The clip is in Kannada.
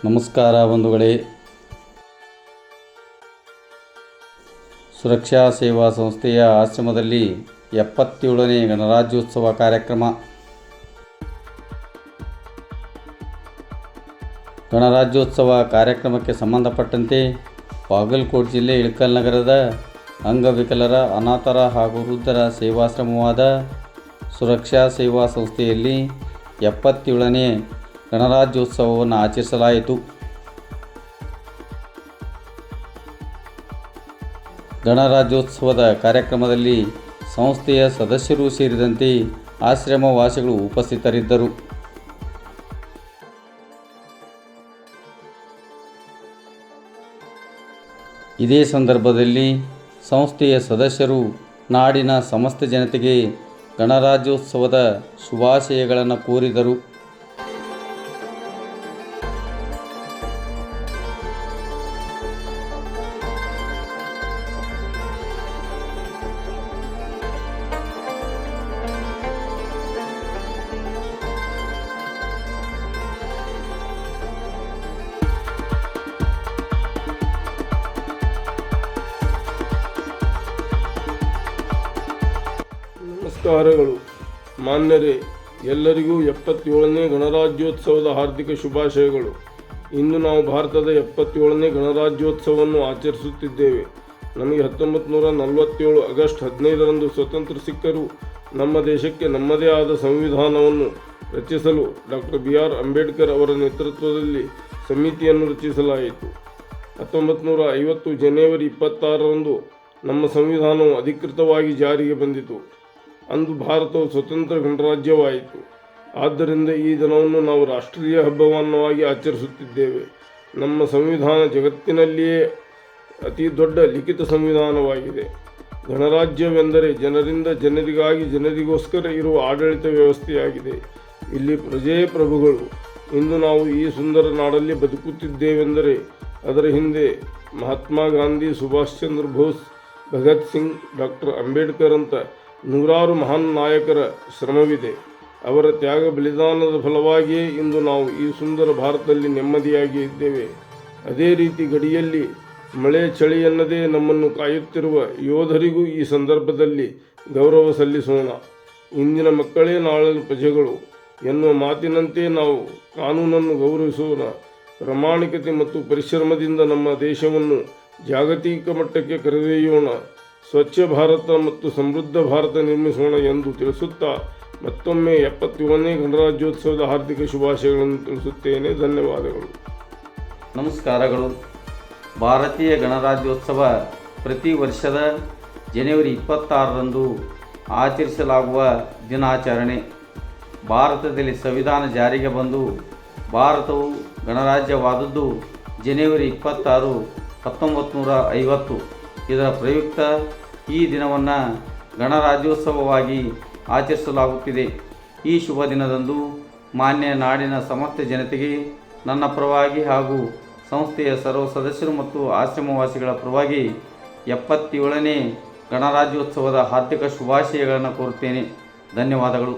ನಮಸ್ಕಾರ ಬಂಧುಗಳೇ. ಸುರಕ್ಷಾ ಸೇವಾ ಸಂಸ್ಥೆಯ ಆಶ್ರಮದಲ್ಲಿ 77ನೇ ಗಣರಾಜ್ಯೋತ್ಸವ ಕಾರ್ಯಕ್ರಮ. ಗಣರಾಜ್ಯೋತ್ಸವ ಕಾರ್ಯಕ್ರಮಕ್ಕೆ ಸಂಬಂಧಪಟ್ಟಂತೆ ಬಾಗಲಕೋಟೆ ಜಿಲ್ಲೆ ಇಳಕಲ್ ನಗರದ ಅಂಗವಿಕಲರ, ಅನಾಥರ ಹಾಗೂ ವೃದ್ಧರ ಸೇವಾಶ್ರಮವಾದ ಸುರಕ್ಷಾ ಸೇವಾ ಸಂಸ್ಥೆಯಲ್ಲಿ 77ನೇ ಗಣರಾಜ್ಯೋತ್ಸವವನ್ನು ಆಚರಿಸಲಾಯಿತು. ಗಣರಾಜ್ಯೋತ್ಸವದ ಕಾರ್ಯಕ್ರಮದಲ್ಲಿ ಸಂಸ್ಥೆಯ ಸದಸ್ಯರು ಸೇರಿದಂತೆ ಆಶ್ರಮವಾಸಿಗಳು ಉಪಸ್ಥಿತರಿದ್ದರು. ಇದೇ ಸಂದರ್ಭದಲ್ಲಿ ಸಂಸ್ಥೆಯ ಸದಸ್ಯರು ನಾಡಿನ ಸಮಸ್ತ ಜನತೆಗೆ ಗಣರಾಜ್ಯೋತ್ಸವದ ಶುಭಾಶಯಗಳನ್ನು ಕೋರಿದರು. ನಮಸ್ಕಾರಗಳು ಮಾನ್ಯರೇ, ಎಲ್ಲರಿಗೂ 77ನೇ ಗಣರಾಜ್ಯೋತ್ಸವದ ಹಾರ್ದಿಕ ಶುಭಾಶಯಗಳು. ಇಂದು ನಾವು ಭಾರತದ 77ನೇ ಗಣರಾಜ್ಯೋತ್ಸವವನ್ನು ಆಚರಿಸುತ್ತಿದ್ದೇವೆ. ನಮಗೆ 1947 ಆಗಸ್ಟ್ 15ರಂದು ಸ್ವತಂತ್ರ ಸಿಕ್ಕರೂ ನಮ್ಮ ದೇಶಕ್ಕೆ ನಮ್ಮದೇ ಆದ ಸಂವಿಧಾನವನ್ನು ರಚಿಸಲು ಡಾಕ್ಟರ್ BR ಅಂಬೇಡ್ಕರ್ ಅವರ ನೇತೃತ್ವದಲ್ಲಿ ಸಮಿತಿಯನ್ನು ರಚಿಸಲಾಯಿತು. 1950 ಜನವರಿ 26ರಂದು ನಮ್ಮ ಸಂವಿಧಾನವು ಅಧಿಕೃತವಾಗಿ ಜಾರಿಗೆ ಬಂದಿತು. ಅಂದು ಭಾರತವು ಸ್ವತಂತ್ರ ಗಣರಾಜ್ಯವಾಯಿತು. ಆದ್ದರಿಂದ ಈ ದಿನವನ್ನು ನಾವು ರಾಷ್ಟ್ರೀಯ ಹಬ್ಬವನ್ನಾಗಿ ಆಚರಿಸುತ್ತಿದ್ದೇವೆ. ನಮ್ಮ ಸಂವಿಧಾನ ಜಗತ್ತಿನಲ್ಲಿಯೇ ಅತಿ ದೊಡ್ಡ ಲಿಖಿತ ಸಂವಿಧಾನವಾಗಿದೆ. ಗಣರಾಜ್ಯವೆಂದರೆ ಜನರಿಂದ ಜನರಿಗಾಗಿ ಜನರಿಗೋಸ್ಕರ ಇರುವ ಆಡಳಿತ ವ್ಯವಸ್ಥೆಯಾಗಿದೆ. ಇಲ್ಲಿ ಪ್ರಜೆ ಪ್ರಭುಗಳು. ಇಂದು ನಾವು ಈ ಸುಂದರ ನಾಡಲ್ಲಿ ಬದುಕುತ್ತಿದ್ದೇವೆಂದರೆ ಅದರ ಹಿಂದೆ ಮಹಾತ್ಮ ಗಾಂಧಿ, ಸುಭಾಷ್ ಚಂದ್ರ ಬೋಸ್, ಭಗತ್ ಸಿಂಗ್, ಡಾಕ್ಟರ್ ಅಂಬೇಡ್ಕರ್ ಅಂತ ನೂರಾರು ಮಹಾನ್ ನಾಯಕರ ಶ್ರಮವಿದೆ. ಅವರ ತ್ಯಾಗ ಬಲಿದಾನದ ಫಲವಾಗಿಯೇ ಇಂದು ನಾವು ಈ ಸುಂದರ ಭಾರತದಲ್ಲಿ ನೆಮ್ಮದಿಯಾಗಿ ಇದ್ದೇವೆ. ಅದೇ ರೀತಿ ಗಡಿಯಲ್ಲಿ ಮಳೆ ಚಳಿ ಎನ್ನದೇ ನಮ್ಮನ್ನು ಕಾಯುತ್ತಿರುವ ಯೋಧರಿಗೂ ಈ ಸಂದರ್ಭದಲ್ಲಿ ಗೌರವ ಸಲ್ಲಿಸೋಣ. ಇಂದಿನ ಮಕ್ಕಳೇ ನಾಳಿನ ಪ್ರಜೆಗಳು ಎನ್ನುವ ಮಾತಿನಂತೆ ನಾವು ಕಾನೂನನ್ನು ಗೌರವಿಸೋಣ. ಪ್ರಾಮಾಣಿಕತೆ ಮತ್ತು ಪರಿಶ್ರಮದಿಂದ ನಮ್ಮ ದೇಶವನ್ನು ಜಾಗತಿಕ ಮಟ್ಟಕ್ಕೆ ಕರೆದೊಯ್ಯೋಣ. ಸ್ವಚ್ಛ ಭಾರತ ಮತ್ತು ಸಮೃದ್ಧ ಭಾರತ ನಿರ್ಮಿಸೋಣ ಎಂದು ತಿಳಿಸುತ್ತಾ ಮತ್ತೊಮ್ಮೆ 77ನೇ ಗಣರಾಜ್ಯೋತ್ಸವದ ಹಾರ್ದಿಕ ಶುಭಾಶಯಗಳನ್ನು ತಿಳಿಸುತ್ತೇನೆ. ಧನ್ಯವಾದಗಳು. ನಮಸ್ಕಾರಗಳು. ಭಾರತೀಯ ಗಣರಾಜ್ಯೋತ್ಸವ ಪ್ರತಿ ವರ್ಷದ ಜನವರಿ 26ರಂದು ಆಚರಿಸಲಾಗುವ ದಿನಾಚರಣೆ. ಭಾರತದಲ್ಲಿ ಸಂವಿಧಾನ ಜಾರಿಗೆ ಬಂದು ಭಾರತವು ಗಣರಾಜ್ಯವಾದದ್ದು ಜನವರಿ 26, 1950. ಇದರ ಪ್ರಯುಕ್ತ ಈ ದಿನವನ್ನು ಗಣರಾಜ್ಯೋತ್ಸವವಾಗಿ ಆಚರಿಸಲಾಗುತ್ತಿದೆ. ಈ ಶುಭ ದಿನದಂದು ಮಾನ್ಯ ನಾಡಿನ ಸಮಸ್ತ ಜನತೆಗೆ ನನ್ನ ಪರವಾಗಿ ಹಾಗೂ ಸಂಸ್ಥೆಯ ಸರ್ವ ಸದಸ್ಯರು ಮತ್ತು ಆಶ್ರಮವಾಸಿಗಳ ಪರವಾಗಿ 77ನೇ ಗಣರಾಜ್ಯೋತ್ಸವದ ಹಾರ್ದಿಕ ಶುಭಾಶಯಗಳನ್ನು ಕೋರುತ್ತೇನೆ. ಧನ್ಯವಾದಗಳು.